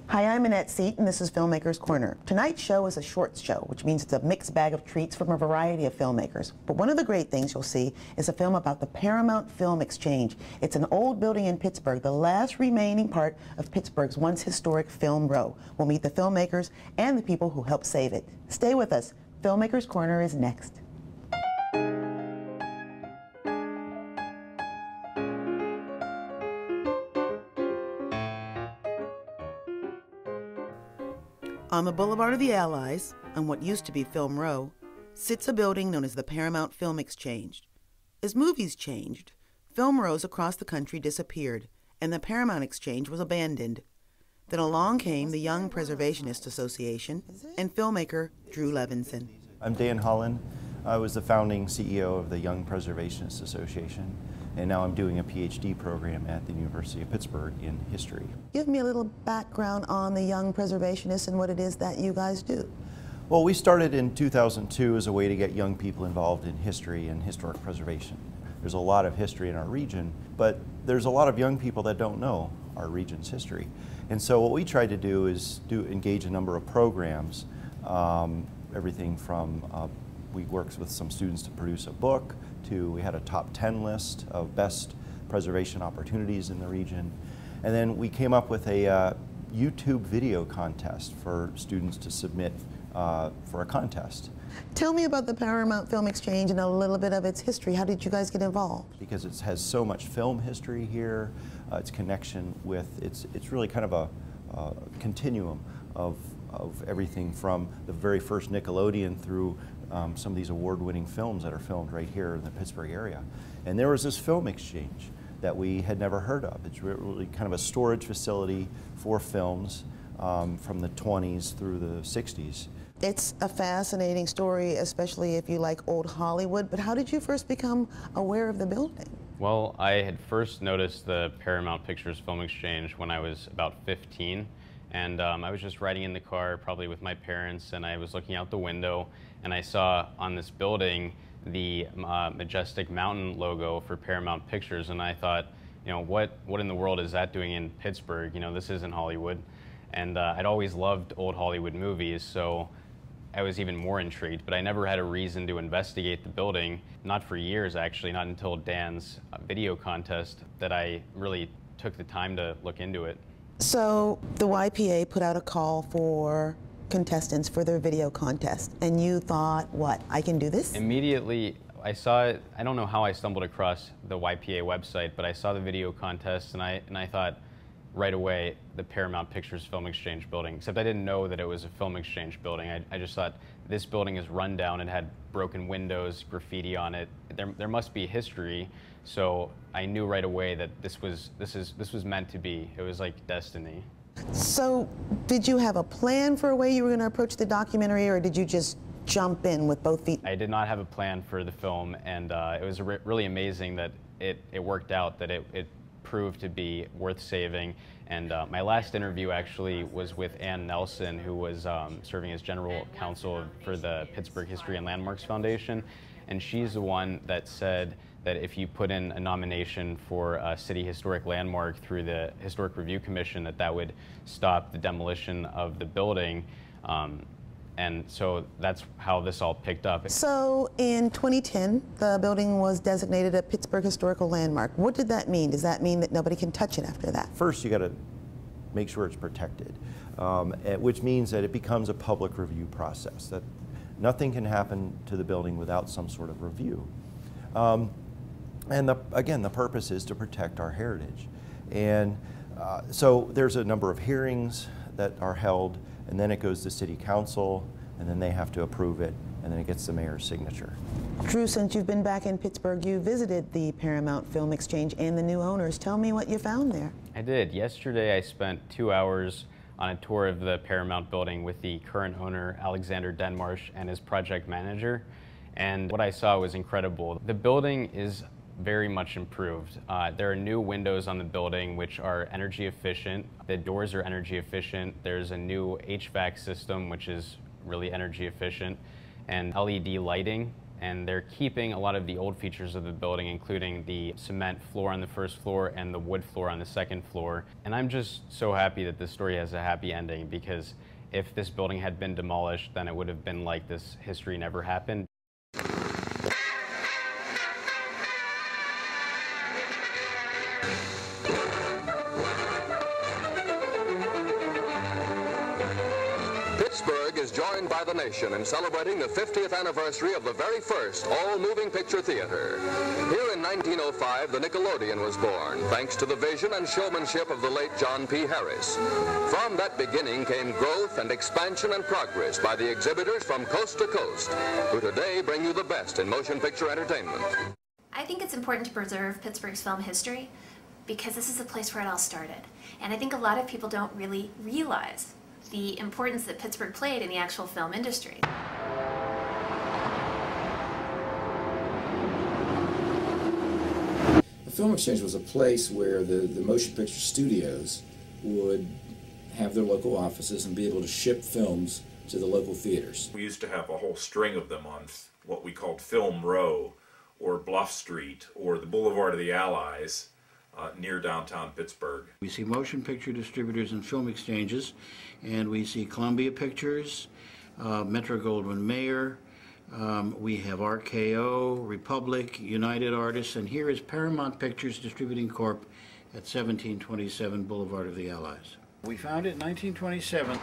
Hi, I'm Minette Seate, and this is Filmmaker's Corner. Tonight's show is a short show, which means it's a mixed bag of treats from a variety of filmmakers. But one of the great things you'll see is a film about the Paramount Film Exchange. It's an old building in Pittsburgh, the last remaining part of Pittsburgh's once historic film row. We'll meet the filmmakers and the people who helped save it. Stay with us. Filmmaker's Corner is next. On the Boulevard of the Allies, on what used to be Film Row, sits a building known as the Paramount Film Exchange. As movies changed, film rows across the country disappeared, and the Paramount Exchange was abandoned. Then along came the Young Preservationist Association and filmmaker Drew Levinson. I'm Dan Holland. I was the founding CEO of the Young Preservationist Association, and now I'm doing a PhD program at the University of Pittsburgh in history. Give me a little background on the Young Preservationists and what it is that you guys do. Well, we started in 2002 as a way to get young people involved in history and historic preservation. There's a lot of history in our region, but there's a lot of young people that don't know our region's history. And so what we tried to do is engage a number of programs, everything from we worked with some students to produce a book, to we had a top 10 list of best preservation opportunities in the region. And then we came up with a YouTube video contest for students to submit for a contest. Tell me about the Paramount Film Exchange and a little bit of its history. How did you guys get involved? Because it has so much film history here, its connection with, it's really kind of a continuum of everything from the very first Nickelodeon through some of these award-winning films that are filmed right here in the Pittsburgh area. And there was this film exchange that we had never heard of. It's really kind of a storage facility for films from the 20s through the 60s. It's a fascinating story, especially if you like old Hollywood, but how did you first become aware of the building? Well, I had first noticed the Paramount Pictures Film Exchange when I was about 15. And I was just riding in the car, probably with my parents, and I was looking out the window, and I saw on this building the majestic mountain logo for Paramount Pictures, and I thought, you know, what in the world is that doing in Pittsburgh? You know, this isn't Hollywood. And I'd always loved old Hollywood movies, so I was even more intrigued, but I never had a reason to investigate the building, not for years actually, not until Dan's video contest that I really took the time to look into it. So the YPA put out a call for contestants for their video contest, and you thought, what, I can do this? Immediately, I saw it. I don't know how I stumbled across the YPA website, but I saw the video contest, and I thought right away the Paramount Pictures Film Exchange building, except I didn't know that it was a film exchange building. I just thought, this building is run down, it had broken windows, graffiti on it. There must be history. So I knew right away that this was meant to be. It was like destiny. So did you have a plan for a way you were going to approach the documentary, or did you just jump in with both feet? I did not have a plan for the film, and it was really amazing that it worked out, that it proved to be worth saving. And my last interview actually was with Ann Nelson, who was serving as general counsel for the Pittsburgh History and Landmarks Foundation. And she's the one that said that if you put in a nomination for a city historic landmark through the Historic Review Commission, that would stop the demolition of the building. And so that's how this all picked up. So in 2010, the building was designated a Pittsburgh Historical Landmark. What did that mean? Does that mean that nobody can touch it after that? First, you got to make sure it's protected, which means that it becomes a public review process, that nothing can happen to the building without some sort of review. And again, the purpose is to protect our heritage. And so there's a number of hearings that are held, and then it goes to City Council, and then they have to approve it, and then it gets the mayor's signature. Drew, since you've been back in Pittsburgh, you visited the Paramount Film Exchange and the new owners. Tell me what you found there. I did. Yesterday I spent 2 hours on a tour of the Paramount building with the current owner, Alexander Denmarsh, and his project manager. And what I saw was incredible. The building is very much improved. There are new windows on the building which are energy efficient. The doors are energy efficient. There's a new HVAC system which is really energy efficient, and LED lighting and they're keeping a lot of the old features of the building, including the cement floor on the first floor and the wood floor on the second floor. And I'm just so happy that this story has a happy ending, because if this building had been demolished, then it would have been like this history never happened. Pittsburgh is joined by the nation in celebrating the 50th anniversary of the very first all-moving picture theater. Here in 1905, the Nickelodeon was born, thanks to the vision and showmanship of the late John P. Harris. From that beginning came growth and expansion and progress by the exhibitors from coast to coast, who today bring you the best in motion picture entertainment. I think it's important to preserve Pittsburgh's film history because this is the place where it all started. And I think a lot of people don't really realize the importance that Pittsburgh played in the actual film industry. The Film Exchange was a place where the motion picture studios would have their local offices and be able to ship films to the local theaters. We used to have a whole string of them on what we called Film Row, or Bluff Street, or the Boulevard of the Allies, near downtown Pittsburgh. We see motion picture distributors and film exchanges, and we see Columbia Pictures, Metro-Goldwyn-Mayer, we have RKO, Republic, United Artists, and here is Paramount Pictures Distributing Corp. at 1727 Boulevard of the Allies. We found it in 1927.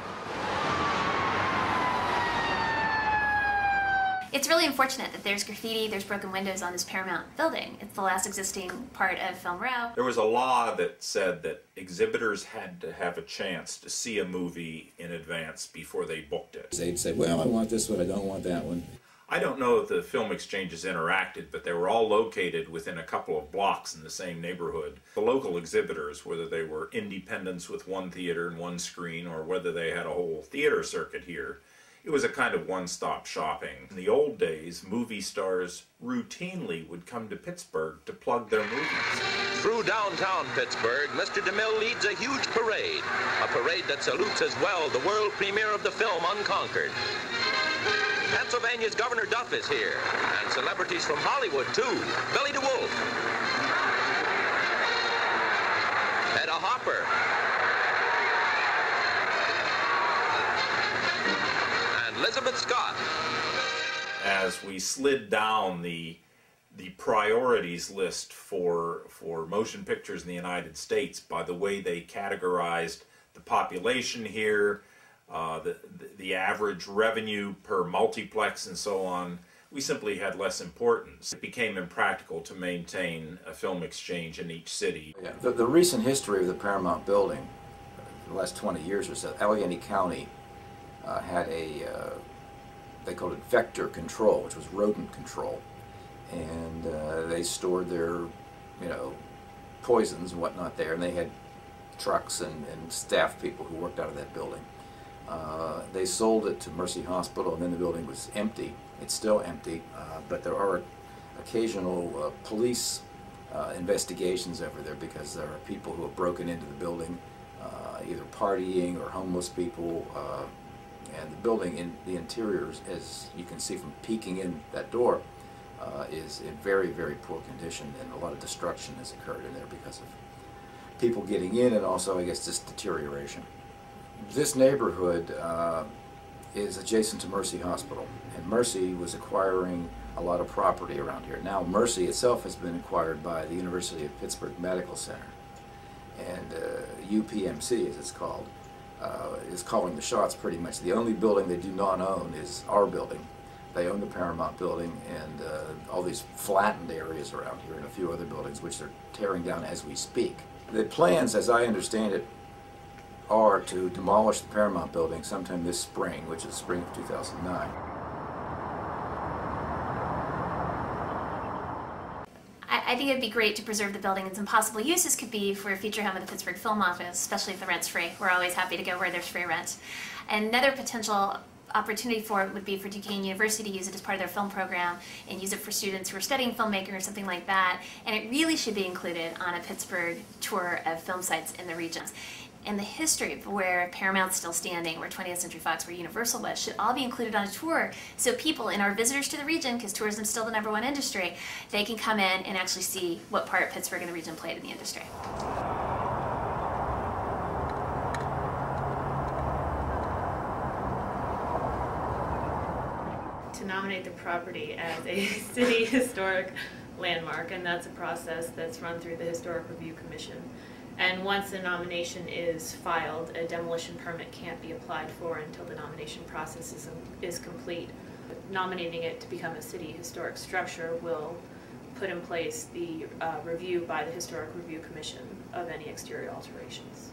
It's really unfortunate that there's graffiti, there's broken windows on this Paramount building. It's the last existing part of Film Row. There was a law that said that exhibitors had to have a chance to see a movie in advance before they booked it. They'd say, well, I want this one, I don't want that one. I don't know if the film exchanges interacted, but they were all located within a couple of blocks in the same neighborhood. The local exhibitors, whether they were independents with one theater and one screen, or whether they had a whole theater circuit here, it was a kind of one-stop shopping. In the old days, movie stars routinely would come to Pittsburgh to plug their movies. Through downtown Pittsburgh, Mr. DeMille leads a huge parade. A parade that salutes as well the world premiere of the film Unconquered. Pennsylvania's Governor Duff is here, and celebrities from Hollywood, too. Billy DeWolf, Hedda Hopper, and Elizabeth Scott. As we slid down the priorities list for motion pictures in the United States by the way they categorized the population here, the average revenue per multiplex and so on, we simply had less importance. It became impractical to maintain a film exchange in each city. Yeah. The recent history of the Paramount building, the last 20 years or so, Allegheny County had they called it vector control, which was rodent control. And they stored their, poisons and whatnot there, and they had trucks and staff people who worked out of that building. They sold it to Mercy Hospital, and then the building was empty. It's still empty, but there are occasional police investigations over there because there are people who have broken into the building, either partying or homeless people, and the building in the interiors, as you can see from peeking in that door, is in very, very poor condition, and a lot of destruction has occurred in there because of people getting in and also, I guess, just deterioration. This neighborhood is adjacent to Mercy Hospital, and Mercy was acquiring a lot of property around here. Now Mercy itself has been acquired by the University of Pittsburgh Medical Center, and UPMC, as it's called, is calling the shots pretty much. The only building they do not own is our building. They own the Paramount building and all these flattened areas around here and a few other buildings which they're tearing down as we speak. The plans, as I understand it, are to demolish the Paramount building sometime this spring, which is spring of 2009. I think it would be great to preserve the building, and some possible uses could be for a feature home of the Pittsburgh Film Office, especially if the rent's free. We're always happy to go where there's free rent. Another potential opportunity for it would be for Duquesne University to use it as part of their film program and use it for students who are studying filmmaking or something like that. And it really should be included on a Pittsburgh tour of film sites in the region. and the history of where Paramount's still standing, where 20th Century Fox, where Universal was, should all be included on a tour, so people and our visitors to the region, because tourism is still the #1 industry, they can come in and actually see what part Pittsburgh and the region played in the industry. To nominate the property as a city historic landmark, and that's a process that's run through the Historic Review Commission. And once the nomination is filed, a demolition permit can't be applied for until the nomination process is complete. Nominating it to become a city historic structure will put in place the review by the Historic Review Commission of any exterior alterations.